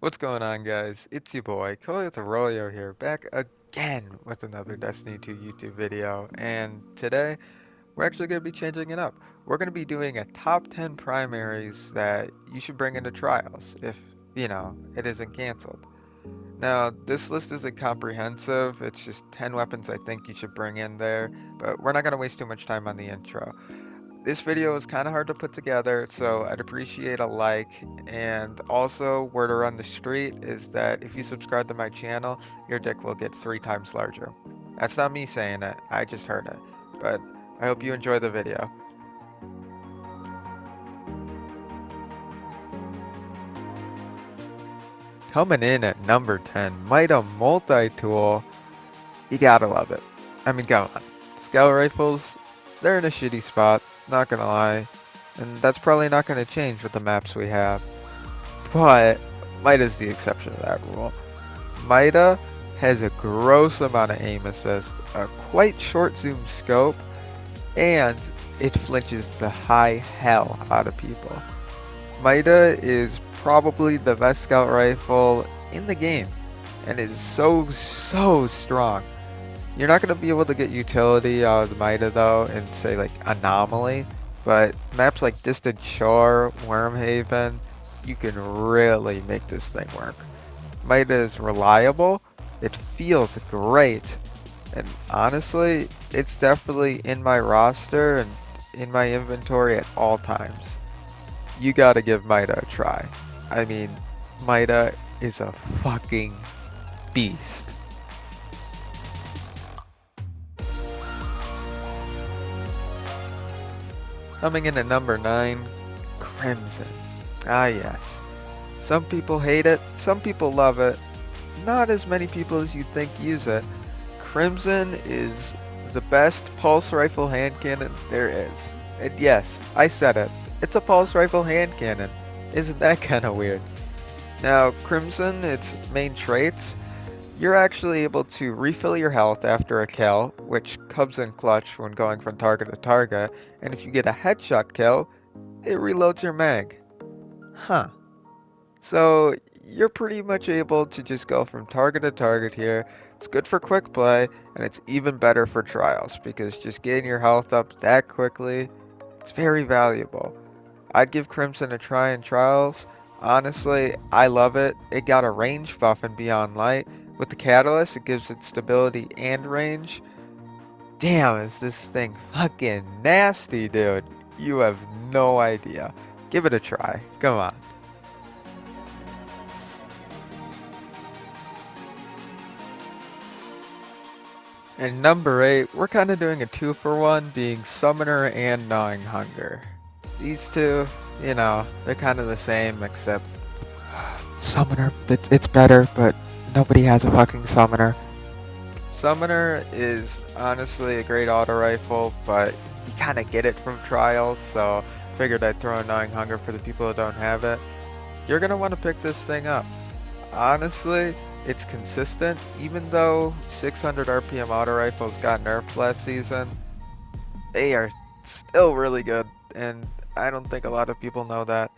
What's going on, guys? It's your boy, Koi with Arroyo here, back again with another Destiny 2 YouTube video. And today, we're actually going to be changing it up. We're going to be doing a top 10 primaries that you should bring into trials if, it isn't canceled. Now, this list isn't comprehensive, it's just 10 weapons I think you should bring in there, but we're not going to waste too much time on the intro. This video is kind of hard to put together, so I'd appreciate a like. And also, word around the street is that if you subscribe to my channel, your dick will get 3 times larger. That's not me saying it, I just heard it. But I hope you enjoy the video. Coming in at number 10, MIDA multi-tool. You gotta love it. I mean, come on. Scout rifles, they're in a shitty spot, not gonna lie. And that's probably not gonna change with the maps we have. But MIDA's the exception to that rule. MIDA has a gross amount of aim assist, a quite short zoom scope, and it flinches the high hell out of people. MIDA is probably the best scout rifle in the game, and it is so strong. You're not going to be able to get utility out of the MIDA though in say like Anomaly, but maps like Distant Shore, Wormhaven, you can really make this thing work. MIDA is reliable, it feels great, and honestly, it's definitely in my roster and in my inventory at all times. You gotta give MIDA a try. I mean, MIDA is a fucking beast. Coming in at number 9, Crimson. Ah yes. Some people hate it, some people love it. Not as many people as you'd think use it. Crimson is the best pulse rifle hand cannon there is. And yes, I said it. It's a pulse rifle hand cannon. Isn't that kind of weird? Now, Crimson, its main traits, you're actually able to refill your health after a kill, which comes in clutch when going from target to target, and if you get a headshot kill, it reloads your mag. Huh. So, you're pretty much able to just go from target to target here. It's good for quick play, and it's even better for trials, because just getting your health up that quickly, it's very valuable. I'd give Crimson a try in trials. Honestly, I love it. It got a range buff in Beyond Light. With the Catalyst, it gives it stability and range. Damn, is this thing fucking nasty, dude. You have no idea. Give it a try. Come on. And number 8, we're kind of doing a 2-for-1, being Summoner and Gnawing Hunger. These two, they're kind of the same, except Summoner, it's better, but nobody has a fucking Summoner. Summoner is honestly a great auto rifle, but you kind of get it from trials, so figured I'd throw a Gnawing Hunger for the people who don't have it. You're going to want to pick this thing up. Honestly, it's consistent, even though 600 RPM auto rifles got nerfed last season, they are still really good, and I don't think a lot of people know that.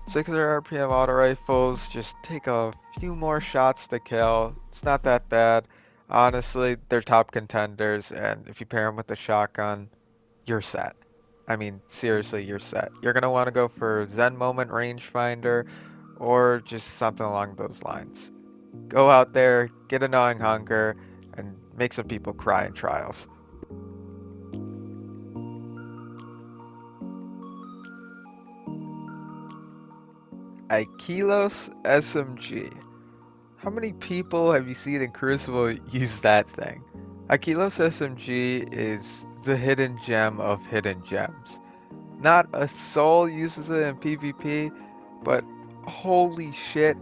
600 RPM auto rifles just take a few more shots to kill. It's not that bad. Honestly, they're top contenders, and if you pair them with a shotgun, you're set. I mean, seriously, you're set. You're going to want to go for Zen Moment Rangefinder, or just something along those lines. Go out there, get a Gnawing Hunger, and make some people cry in trials. Aikilos SMG. How many people have you seen in Crucible use that thing? Aikilos SMG is the hidden gem of hidden gems. Not a soul uses it in PvP, but holy shit,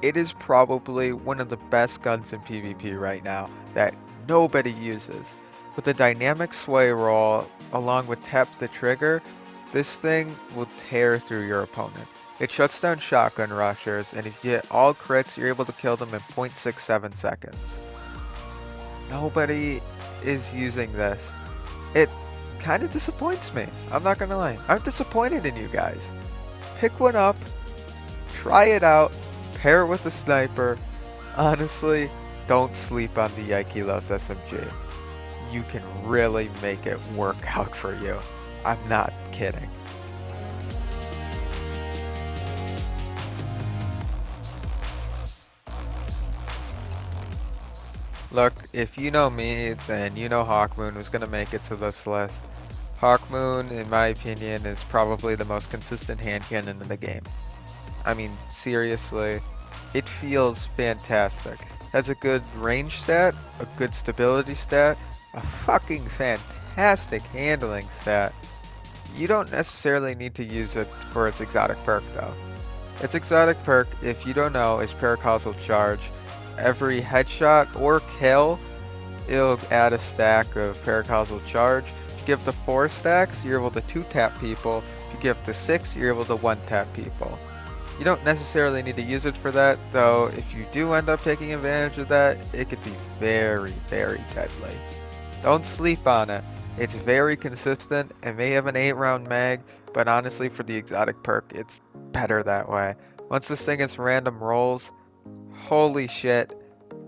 it is probably one of the best guns in PvP right now that nobody uses. With a dynamic sway roll, along with tap the trigger, this thing will tear through your opponent. It shuts down shotgun rushers, and if you hit all crits, you're able to kill them in 0.67 seconds. Nobody is using this. It kind of disappoints me. I'm not gonna lie. I'm disappointed in you guys. Pick one up, try it out, pair it with a sniper. Honestly, don't sleep on the Aikilos SMG. You can really make it work out for you. I'm not kidding. Look, if you know me, then you know HAWKMOON was gonna make it to this list. HAWKMOON, in my opinion, is probably the most consistent hand cannon in the game. I mean, seriously, it feels fantastic. Has a good range stat, a good stability stat, a fucking fantastic handling stat. You don't necessarily need to use it for its exotic perk though. Its exotic perk, if you don't know, is Paracausal Charge. Every headshot or kill, it'll add a stack of Paracausal Charge. If you give the 4 stacks, you're able to 2-tap people. If you give the 6, you're able to 1-tap people. You don't necessarily need to use it for that, though if you do end up taking advantage of that, it could be very, very deadly. Don't sleep on it. It's very consistent. It may have an 8-round mag, but honestly for the exotic perk, it's better that way. Once this thing gets random rolls, holy shit,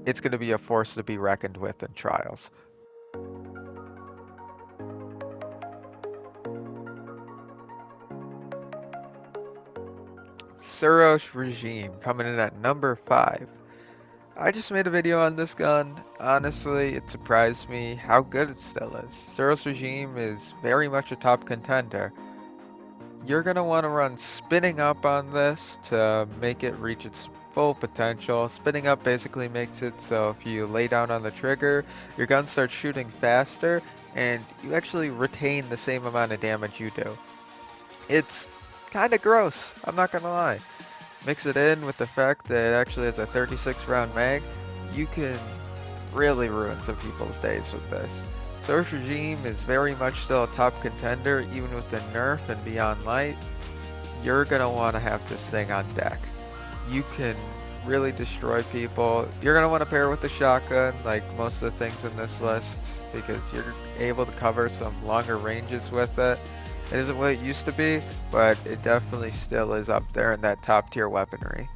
it's going to be a force to be reckoned with in trials. SUROS Regime coming in at number 5. I just made a video on this gun. Honestly, it surprised me how good it still is. SUROS Regime is very much a top contender. You're going to want to run spinning up on this to make it reach its full potential. Spinning up basically makes it so if you lay down on the trigger, your gun starts shooting faster and you actually retain the same amount of damage you do. It's kinda gross, I'm not gonna lie. Mix it in with the fact that it actually has a 36 round mag, you can really ruin some people's days with this. SUROS Regime is very much still a top contender, even with the nerf and Beyond Light. You're gonna wanna have this thing on deck. You can really destroy people. You're gonna wanna pair it with the shotgun, like most of the things in this list, because you're able to cover some longer ranges with it. It isn't what it used to be, but it definitely still is up there in that top tier weaponry.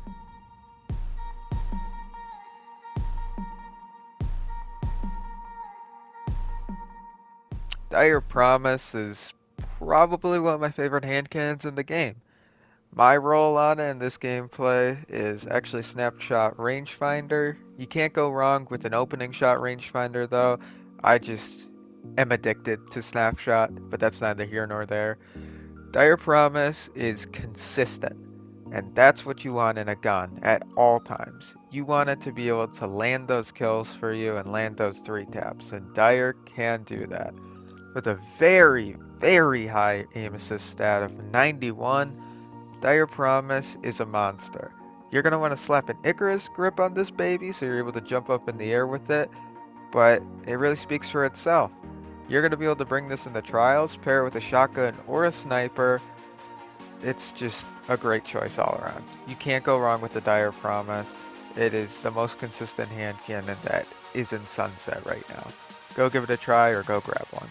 Dire Promise is probably one of my favorite hand cannons in the game. My role on it in this gameplay is actually Snapshot Rangefinder. You can't go wrong with an opening shot rangefinder though. I just am addicted to Snapshot, but that's neither here nor there. Dire Promise is consistent, and that's what you want in a gun at all times. You want it to be able to land those kills for you and land those 3 taps, and Dire can do that. With a very, very high aim assist stat of 91, Dire Promise is a monster. You're going to want to slap an Icarus grip on this baby so you're able to jump up in the air with it, but it really speaks for itself. You're going to be able to bring this into trials, pair it with a shotgun or a sniper. It's just a great choice all around. You can't go wrong with the Dire Promise. It is the most consistent hand cannon that is in Sunset right now. Go give it a try or go grab one.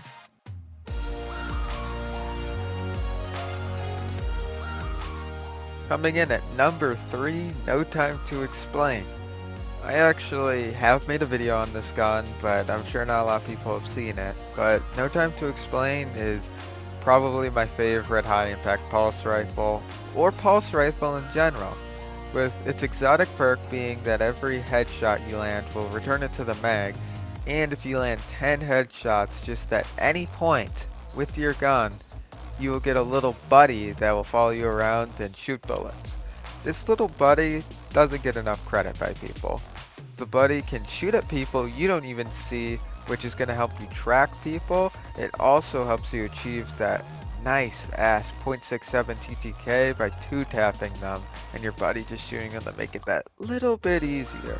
Coming in at number 3, No Time to Explain. I actually have made a video on this gun, but I'm sure not a lot of people have seen it. But No Time to Explain is probably my favorite high impact pulse rifle, or pulse rifle in general, with its exotic perk being that every headshot you land will return it to the mag, and if you land 10 headshots just at any point with your gun, you will get a little buddy that will follow you around and shoot bullets. This little buddy doesn't get enough credit by people. The buddy can shoot at people you don't even see, which is going to help you track people. It also helps you achieve that nice ass 0.67 TTK by 2-tapping them and your buddy just shooting them to make it that little bit easier.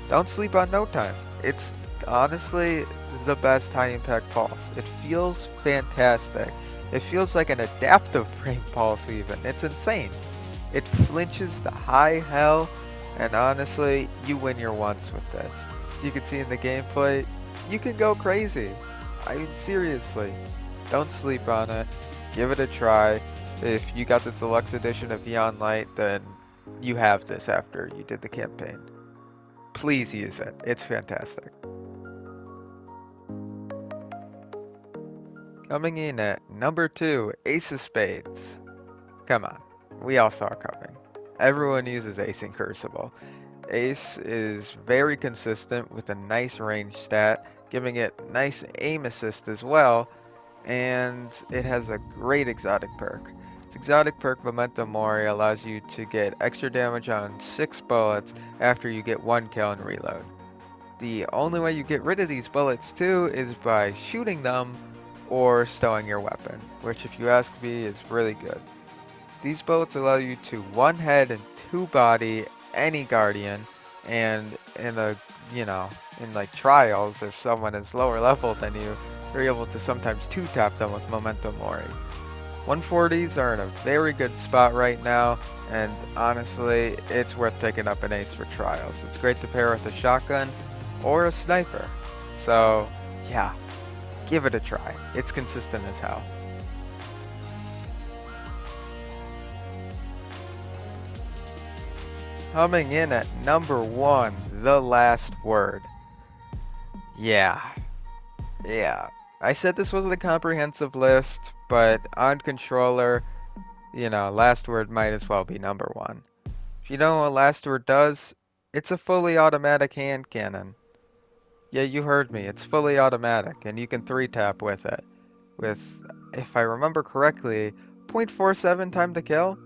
Don't sleep on No Time. It's honestly the best high impact pulse. It feels fantastic. It feels like an adaptive frame pulse even. It's insane. It flinches to high hell, and honestly, you win your ones with this. As you can see in the gameplay, you can go crazy. I mean, seriously. Don't sleep on it. Give it a try. If you got the deluxe edition of Beyond Light, then you have this after you did the campaign. Please use it. It's fantastic. Coming in at number 2, Ace of Spades. Come on, we all saw it coming. Everyone uses Ace in Crucible. Ace is very consistent with a nice range stat, giving it nice aim assist as well, and it has a great exotic perk. Its exotic perk Memento Mori allows you to get extra damage on 6 bullets after you get 1 kill and reload. The only way you get rid of these bullets too is by shooting them or stowing your weapon, which if you ask me is really good. These bullets allow you to 1 head and 2 body any guardian, and in like trials, if someone is lower level than you, you're able to sometimes 2-tap them with Memento Mori. 140s are in a very good spot right now, and honestly, it's worth picking up an Ace for trials. It's great to pair with a shotgun or a sniper. So yeah, give it a try. It's consistent as hell. Coming in at number 1, The Last Word. Yeah. I said this wasn't a comprehensive list, but on controller, Last Word might as well be number 1. If you know what Last Word does, it's a fully automatic hand cannon. Yeah, you heard me, it's fully automatic, and you can 3-tap with it. With, if I remember correctly, 0.47 time to kill?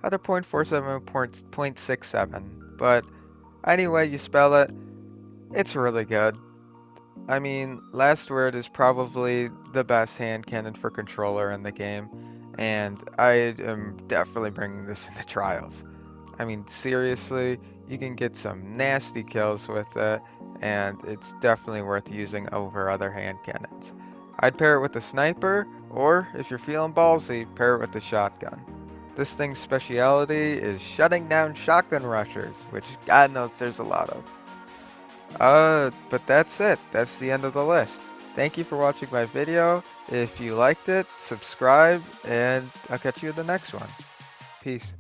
Either 0.47 or 0.67. But anyway you spell it, it's really good. I mean, Last Word is probably the best hand cannon for controller in the game, and I am definitely bringing this into trials. I mean, seriously, you can get some nasty kills with it, and it's definitely worth using over other hand cannons. I'd pair it with a sniper, or if you're feeling ballsy, pair it with a shotgun. This thing's speciality is shutting down shotgun rushers, which God knows there's a lot of. But that's it. That's the end of the list. Thank you for watching my video. If you liked it, subscribe, and I'll catch you in the next one. Peace.